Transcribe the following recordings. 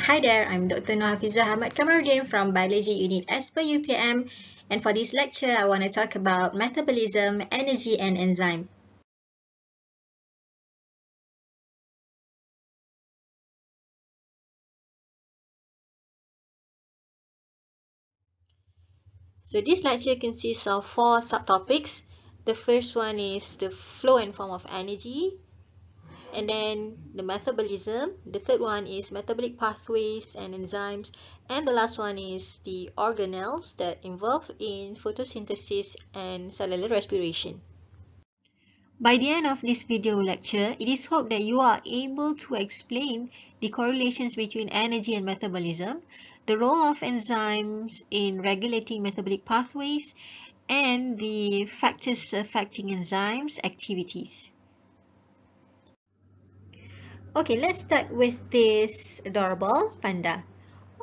Hi there, I'm Dr. Nohafiza Ahmad Kamarudin from Biology Unit as per UPM, and for this lecture I want to talk about metabolism, energy and enzyme. So this lecture consists of 4 subtopics. The first one is the flow and form of energy, and then the metabolism. The third one is metabolic pathways and enzymes, and the last one is the organelles that involve in photosynthesis and cellular respiration. By the end of this video lecture, it is hoped that you are able to explain the correlations between energy and metabolism, the role of enzymes in regulating metabolic pathways, and the factors affecting enzymes' activities. Okay, let's start with this adorable panda.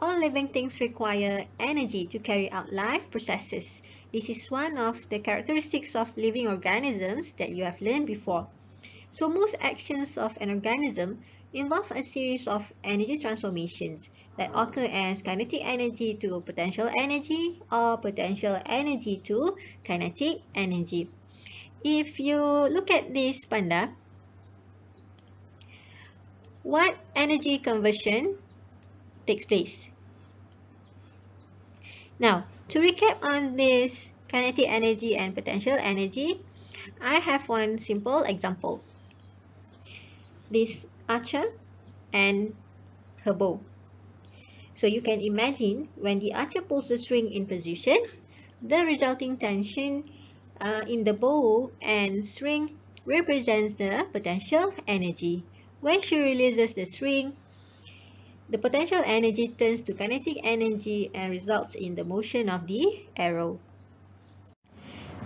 All living things require energy to carry out life processes. This is one of the characteristics of living organisms that you have learned before. So most actions of an organism involve a series of energy transformations that occur as kinetic energy to potential energy or potential energy to kinetic energy. If you look at this panda, what energy conversion takes place? Now, to recap on this kinetic energy and potential energy, I have one simple example. This archer and her bow. So you can imagine when the archer pulls the string in position, the resulting tension in the bow and string represents the potential energy. When she releases the string, the potential energy turns to kinetic energy and results in the motion of the arrow.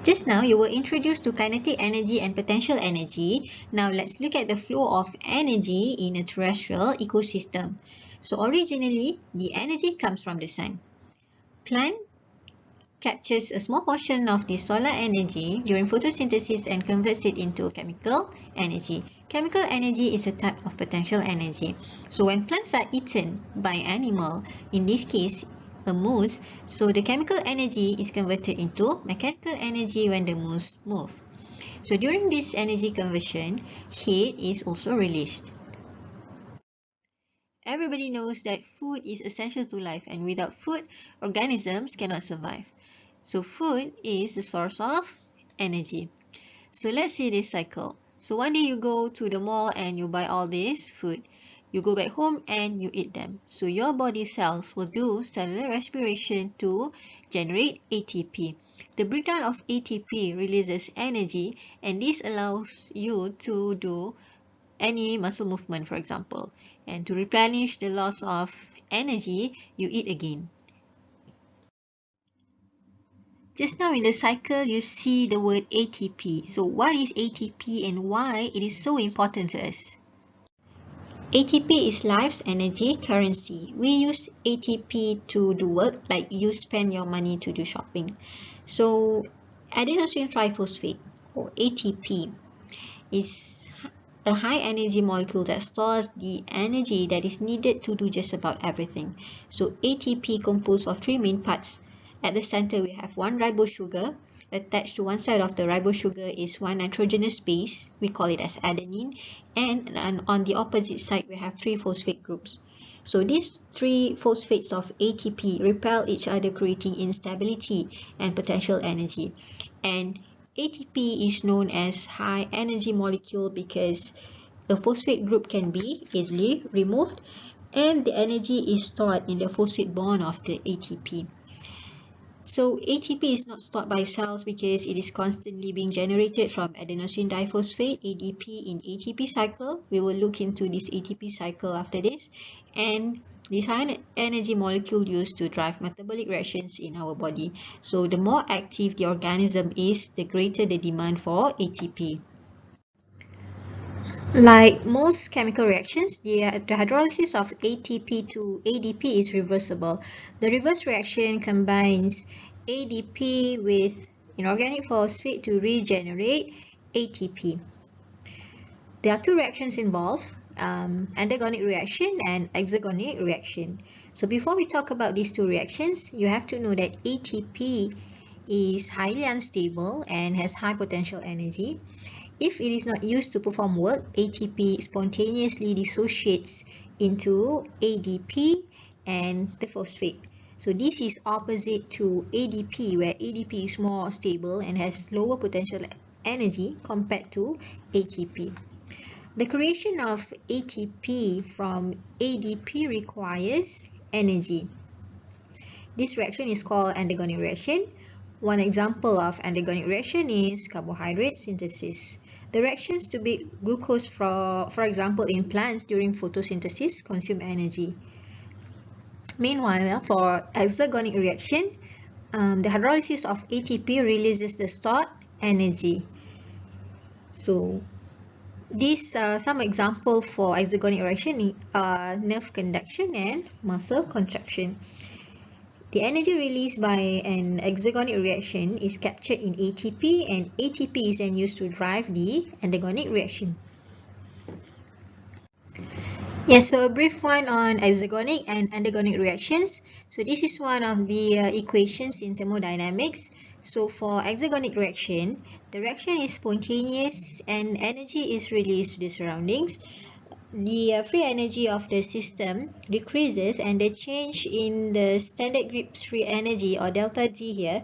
Just now, you were introduced to kinetic energy and potential energy. Now, let's look at the flow of energy in a terrestrial ecosystem. So, originally, the energy comes from the sun. Plant captures a small portion of the solar energy during photosynthesis and converts it into chemical energy. Chemical energy is a type of potential energy. So, when plants are eaten by an animal, in this case, a moose, so the chemical energy is converted into mechanical energy when the moose moves. So during this energy conversion, heat is also released. Everybody knows that food is essential to life, and without food, organisms cannot survive. So food is the source of energy. So let's see this cycle. So one day you go to the mall and you buy all this food. You go back home and you eat them. So your body cells will do cellular respiration to generate ATP. The breakdown of ATP releases energy, and this allows you to do any muscle movement, for example. And to replenish the loss of energy, you eat again. Just now in the cycle, you see the word ATP. So what is ATP and why it is so important to us? ATP is life's energy currency. We use ATP to do work, like you spend your money to do shopping. So adenosine triphosphate, or ATP, is a high energy molecule that stores the energy that is needed to do just about everything. So ATP composed of 3 main parts. At the center, we have one ribose sugar. Attached to one side of the ribose sugar is one nitrogenous base. We call it as adenine. And on the opposite side, we have 3 phosphate groups. So these 3 phosphates of ATP repel each other, creating instability and potential energy. And ATP is known as high energy molecule because a phosphate group can be easily removed and the energy is stored in the phosphate bond of the ATP. So ATP is not stored by cells because it is constantly being generated from adenosine diphosphate, ADP, in ATP cycle. We will look into this ATP cycle after this. And this high energy molecule used to drive metabolic reactions in our body. So the more active the organism is, the greater the demand for ATP. Like most chemical reactions, the hydrolysis of ATP to ADP is reversible. The reverse reaction combines ADP with inorganic phosphate to regenerate ATP. There are 2 reactions involved. Endergonic reaction and exergonic reaction. So before we talk about these two reactions, you have to know that ATP is highly unstable and has high potential energy. If it is not used to perform work, ATP spontaneously dissociates into ADP and the phosphate. So this is opposite to ADP, where ADP is more stable and has lower potential energy compared to ATP. The creation of ATP from ADP requires energy. This reaction is called endergonic reaction. One example of endergonic reaction is carbohydrate synthesis. The reactions to make glucose, for example, in plants during photosynthesis consume energy. Meanwhile, for exergonic reaction, the hydrolysis of ATP releases the stored energy. So these are some examples for exergonic reaction are nerve conduction and muscle contraction. The energy released by an exergonic reaction is captured in ATP, and ATP is then used to drive the endergonic reaction. Yes, so a brief one on exergonic and endergonic reactions. So this is one of the equations in thermodynamics. So for exergonic reaction, the reaction is spontaneous and energy is released to the surroundings. The free energy of the system decreases, and the change in the standard Gibbs free energy, or delta G here,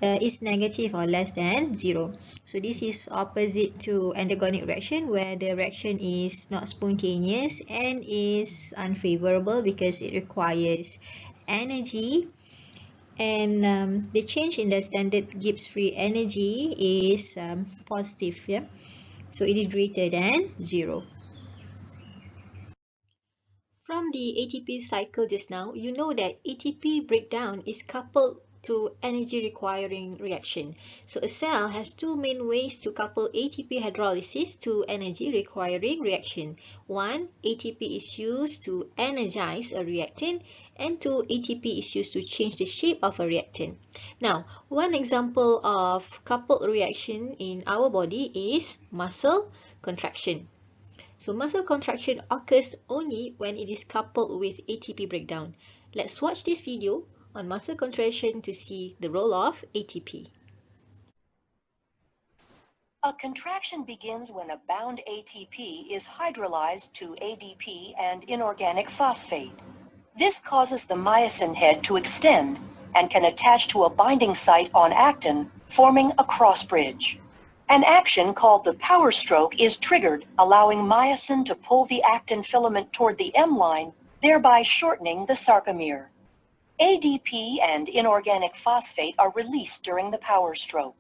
is negative or less than 0. So this is opposite to endergonic reaction, where the reaction is not spontaneous and is unfavorable because it requires energy, and the change in the standard Gibbs free energy is positive, yeah? So it is greater than 0. From the ATP cycle just now, you know that ATP breakdown is coupled to energy requiring reaction. So a cell has two main ways to couple ATP hydrolysis to energy requiring reaction. One, ATP is used to energize a reactant, and two, ATP is used to change the shape of a reactant. Now, one example of coupled reaction in our body is muscle contraction. So muscle contraction occurs only when it is coupled with ATP breakdown. Let's watch this video on muscle contraction to see the role of ATP. A contraction begins when a bound ATP is hydrolyzed to ADP and inorganic phosphate. This causes the myosin head to extend and can attach to a binding site on actin, forming a cross bridge. An action called the power stroke is triggered, allowing myosin to pull the actin filament toward the M line, thereby shortening the sarcomere. ADP and inorganic phosphate are released during the power stroke.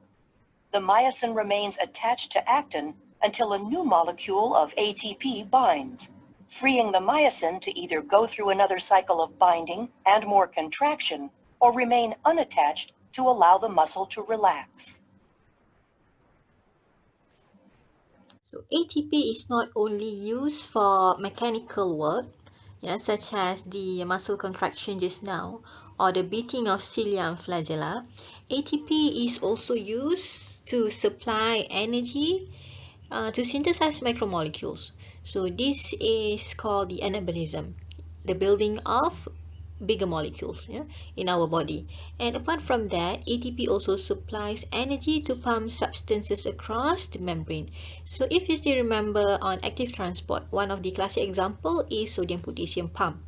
The myosin remains attached to actin until a new molecule of ATP binds, freeing the myosin to either go through another cycle of binding and more contraction, or remain unattached to allow the muscle to relax. So ATP is not only used for mechanical work, such as the muscle contraction just now, or the beating of cilia and flagella. ATP is also used to supply energy to synthesize macromolecules. So this is called the anabolism, the building of bigger molecules in our body. And apart from that, ATP also supplies energy to pump substances across the membrane. So if you still remember on active transport, one of the classic example is sodium potassium pump.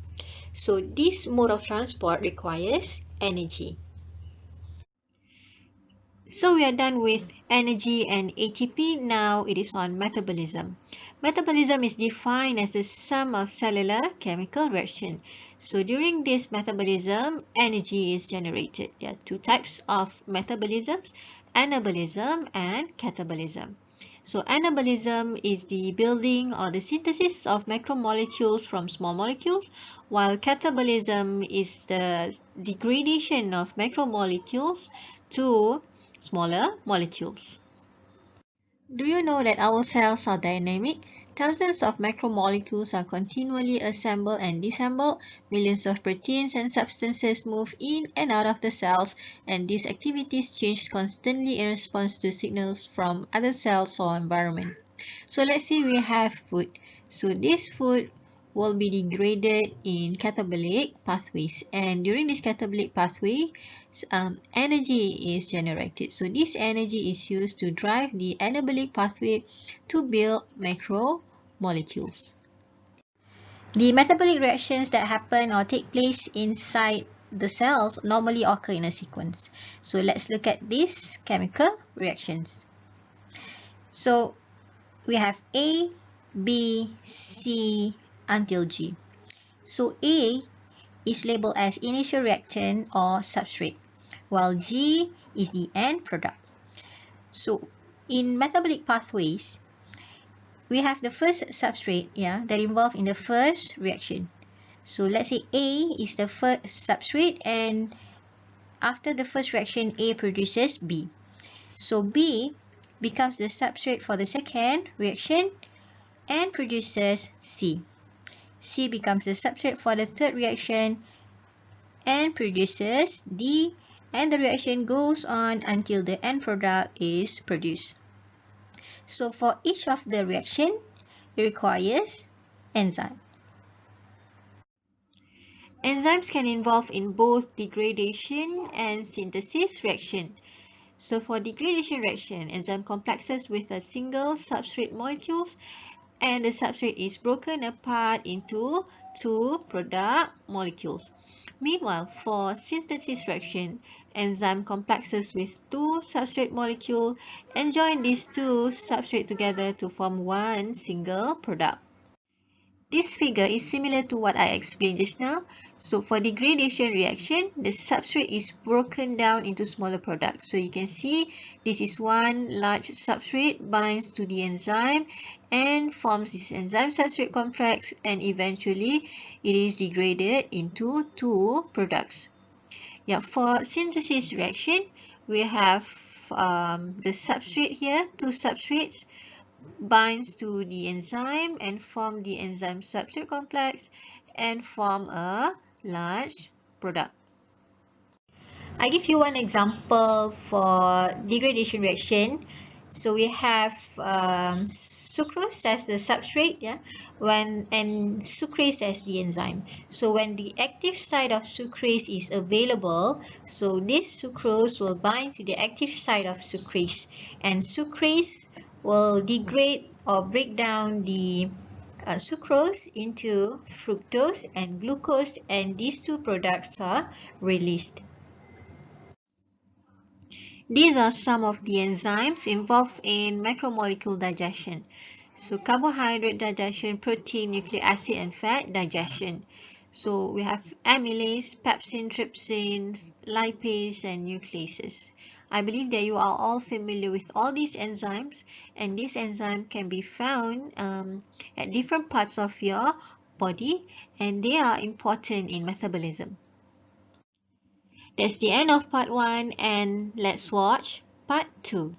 So this mode of transport requires energy. So we are done with energy and ATP. Now it is on metabolism. Metabolism is defined as the sum of cellular chemical reaction. So during this metabolism, energy is generated. There are two types of metabolisms, anabolism and catabolism. So anabolism is the building or the synthesis of macromolecules from small molecules, while catabolism is the degradation of macromolecules to smaller molecules. Do you know that our cells are dynamic? Thousands of macromolecules are continually assembled and disassembled. Millions of proteins and substances move in and out of the cells, and these activities change constantly in response to signals from other cells or environment. So let's say we have food. So this food will be degraded in catabolic pathways, and during this catabolic pathway, energy is generated. So this energy is used to drive the anabolic pathway to build macromolecules. The metabolic reactions that happen or take place inside the cells normally occur in a sequence. So let's look at these chemical reactions. So we have A, B, C until G. So A is labeled as initial reactant or substrate, while G is the end product. So in metabolic pathways, we have the first substrate that involved in the first reaction. So let's say A is the first substrate, and after the first reaction, A produces B. So B becomes the substrate for the second reaction and produces C. C becomes the substrate for the third reaction and produces D, and the reaction goes on until the end product is produced. So for each of the reaction, it requires enzyme. Enzymes can involve in both degradation and synthesis reaction. So for degradation reaction, enzyme complexes with a single substrate molecules, and the substrate is broken apart into two product molecules. Meanwhile, for synthesis reaction, enzyme complexes with two substrate molecules and join these two substrates together to form one single product. This figure is similar to what I explained just now. So for degradation reaction, the substrate is broken down into smaller products. So you can see this is one large substrate binds to the enzyme and forms this enzyme substrate complex, and eventually it is degraded into two products. For synthesis reaction, we have the substrate here, two substrates binds to the enzyme and form the enzyme substrate complex and form a large product. I give you one example for degradation reaction. So we have sucrose as the substrate, and sucrase as the enzyme. So when the active site of sucrase is available, so this sucrose will bind to the active site of sucrase, and sucrase will degrade or break down the sucrose into fructose and glucose, and these two products are released. These are some of the enzymes involved in macromolecule digestion. So carbohydrate digestion, protein, nucleic acid and fat digestion. So we have amylase, pepsin, trypsin, lipase and nucleases. I believe that you are all familiar with all these enzymes, and these enzymes can be found at different parts of your body, and they are important in metabolism. That's the end of part 1, and let's watch part 2.